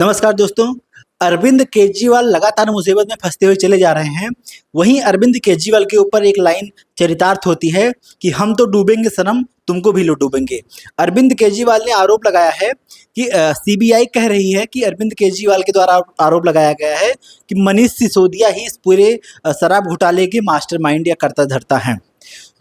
नमस्कार दोस्तों। अरविंद केजरीवाल लगातार मुसीबत में फंसते हुए चले जा रहे हैं। वहीं अरविंद केजरीवाल के ऊपर एक लाइन चरितार्थ होती है कि हम तो डूबेंगे सनम, तुमको भी लो डूबेंगे। अरविंद केजरीवाल ने आरोप लगाया है कि सीबीआई कह रही है कि अरविंद केजरीवाल के द्वारा आरोप लगाया गया है कि मनीष सिसोदिया ही इस पूरे शराब घोटाले के मास्टरमाइंड या कर्ता धर्ता हैं।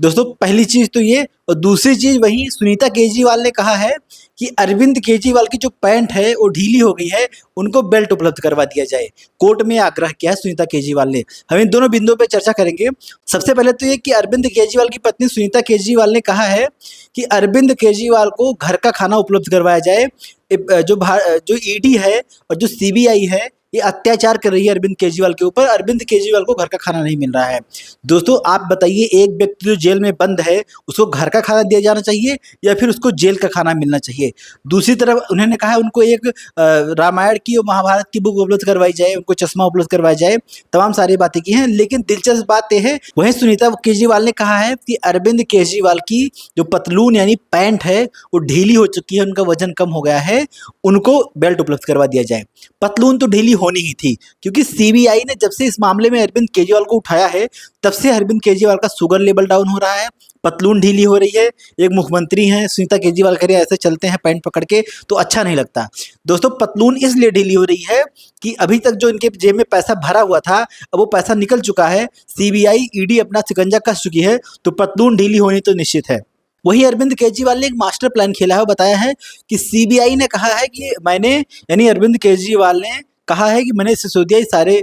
दोस्तों, पहली चीज तो ये, और दूसरी चीज वही सुनीता केजरीवाल ने कहा है कि अरविंद केजरीवाल की जो पैंट है वो ढीली हो गई है, उनको बेल्ट उपलब्ध करवा दिया जाए। कोर्ट में आग्रह किया है सुनीता केजरीवाल ने। हम इन दोनों बिंदुओं पर चर्चा करेंगे। सबसे पहले तो ये कि अरविंद केजरीवाल की पत्नी सुनीता केजरीवाल ने कहा है कि अरविंद केजरीवाल को घर का खाना उपलब्ध करवाया जाए। जो ईडी है और जो सीबीआई है, ये अत्याचार कर रही है अरविंद केजरीवाल के ऊपर। अरविंद केजरीवाल को घर का खाना नहीं मिल रहा है। दोस्तों, आप बताइए, एक व्यक्ति जो जेल में बंद है उसको घर का खाना दिया जाना चाहिए या फिर उसको जेल का खाना मिलना चाहिए? दूसरी तरफ उन्होंने कहा है उनको एक रामायण की और महाभारत की बुक उपलब्ध करवाई जाए, उनको चश्मा उपलब्ध करवाया जाए। तमाम सारी बातें की हैं, लेकिन दिलचस्प बात यह है, वहीं सुनीता केजरीवाल ने कहा है कि अरविंद केजरीवाल की जो पतलून यानी पैंट है वो ढीली हो चुकी है, उनका वजन कम हो गया है, उनको बेल्ट उपलब्ध करवा दिया जाए। पतलून तो ढीली होनी ही थी, क्योंकि सीबीआई ने जब से इस मामले में अरविंद केजरीवाल को उठाया है तब से अरविंद केजरीवाल का शुगर लेवल डाउन हो रहा है, पतलून ढीली हो रही है। एक मुख्यमंत्री हैं सुनीता केजरीवाल, कह रहे ऐसे चलते हैं पैंट पकड़ के तो अच्छा नहीं लगता। दोस्तों, पतलून इसलिए ढीली हो रही है कि अभी तक जो इनके जेब में पैसा भरा हुआ था, अब वो पैसा निकल चुका है। सीबीआई ईडी अपना शिकंजा कस चुकी है, तो पतलून ढीली होनी तो निश्चित है। वही अरविंद केजरीवाल ने एक मास्टर प्लान खेला है, बताया है कि सीबीआई ने कहा है कि मैंने, यानी अरविंद केजरीवाल ने कहा है कि मनीष सिसोदिया सारे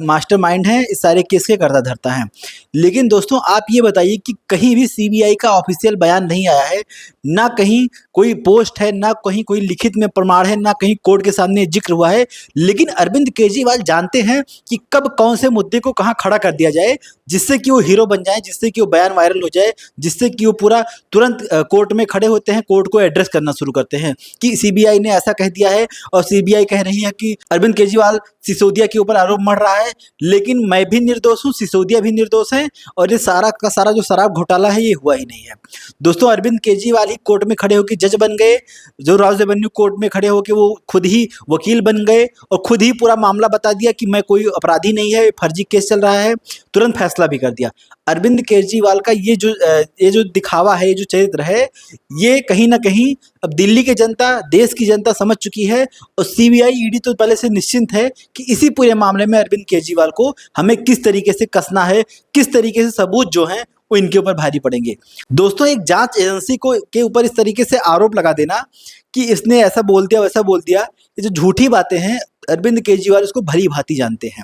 मास्टरमाइंड हैं, इस सारे केस के कर्ता धर्ता हैं। लेकिन दोस्तों, आप ये बताइए कि कहीं भी सीबीआई का ऑफिशियल बयान नहीं आया है, ना कहीं कोई पोस्ट है, ना कहीं कोई लिखित में प्रमाण है, ना कहीं कोर्ट के सामने जिक्र हुआ है। लेकिन अरविंद केजरीवाल जानते हैं कि कब कौन से मुद्दे को कहाँ खड़ा कर दिया जाए जिससे कि वो हीरो बन जाए, जिससे कि वो बयान वायरल हो जाए, जिससे कि वो पूरा तुरंत कोर्ट में खड़े होते हैं, कोर्ट को एड्रेस करना शुरू करते हैं कि सीबीआई ने ऐसा कह दिया है और सीबीआई कह रही है कि अरविंद केजरीवाल सिसोदिया के ऊपर आरोप मढ़ रहा है, लेकिन मैं भी निर्दोष हूँ, सिसोदिया भी निर्दोष है और ये सारा का सारा जो शराब घोटाला है ये हुआ ही नहीं है। दोस्तों, अरविंद केजरीवाल ही कोर्ट में खड़े होकर जज बन गए, जो राउज एवेन्यू कोर्ट में खड़े होकर वो खुद ही वकील बन गए और खुद ही पूरा मामला बता दिया कि मैं कोई अपराधी नहीं है, फर्जी केस चल रहा है, तुरंत फैसला भी कर दिया। अरविंद केजरीवाल का ये जो दिखावा है, ये जो चरित्र है, ये कहीं ना कहीं अब दिल्ली की जनता, देश की जनता समझ चुकी है और सीबीआई ईडी तो पहले से निश्चिंत है कि इसी पूरे मामले में अरविंद केजरीवाल को हमें किस तरीके से कसना है, किस तरीके से सबूत जो हैं वो इनके ऊपर भारी पड़ेंगे। दोस्तों, एक जांच एजेंसी को के ऊपर इस तरीके से आरोप लगा देना कि इसने ऐसा बोल दिया वैसा बोल दिया, ये जो झूठी बातें हैं, अरविंद केजरीवाल उसको भली भांति जानते हैं।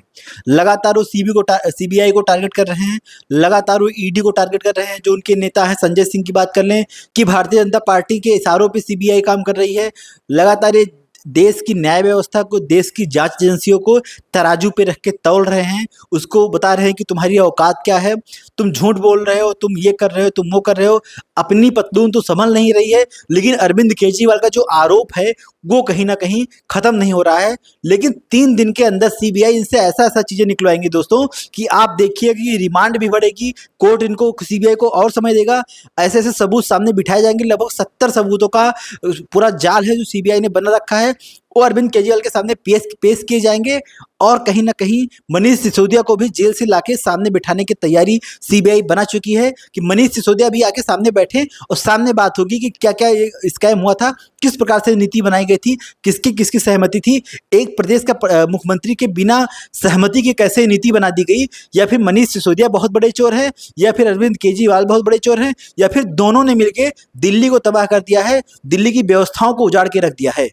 लगातार वो सीबीआई को टारगेट कर रहे हैं, लगातार वो ईडी को टारगेट कर रहे हैं। जो उनके नेता हैं संजय सिंह की बात कर लें कि भारतीय जनता पार्टी के इशारों पे सीबीआई काम कर रही है। लगातार ये देश की न्याय व्यवस्था को, देश की जांच एजेंसियों को तराजू पे रख के तौल रहे हैं, उसको बता रहे हैं कि तुम्हारी औकात क्या है, तुम झूठ बोल रहे हो, तुम ये कर रहे हो, तुम वो कर रहे हो। अपनी पतलून तो संभल नहीं रही है, लेकिन अरविंद केजरीवाल का जो आरोप है वो कहीं ना कहीं खत्म नहीं हो रहा है। लेकिन 3 दिन के अंदर सीबीआई इनसे ऐसा ऐसा चीजें निकलवाएंगी दोस्तों कि आप देखिए कि रिमांड भी बढ़ेगी, कोर्ट इनको, सीबीआई को और समय देगा, ऐसे ऐसे सबूत सामने बिठाए जाएंगे। लगभग 70 सबूतों का पूरा जाल है जो सीबीआई ने बना रखा है, वो अरविंद केजरीवाल के सामने पेश किए जाएंगे और कहीं ना कहीं मनीष सिसोदिया को भी जेल से लाके सामने बिठाने की तैयारी सीबीआई बना चुकी है कि मनीष सिसोदिया भी आके सामने बैठे और सामने बात होगी कि क्या क्या ये स्कैम हुआ था, किस प्रकार से नीति बनाई गई थी, किसकी किसकी सहमति थी, एक प्रदेश का मुख्यमंत्री के बिना सहमति के कैसे नीति बना दी गई, या फिर मनीष सिसोदिया बहुत बड़े चोर है, या फिर अरविंद केजरीवाल बहुत बड़े चोर हैं, या फिर दोनों ने मिलकर दिल्ली को तबाह कर दिया है, दिल्ली की व्यवस्थाओं को उजाड़ के रख दिया है।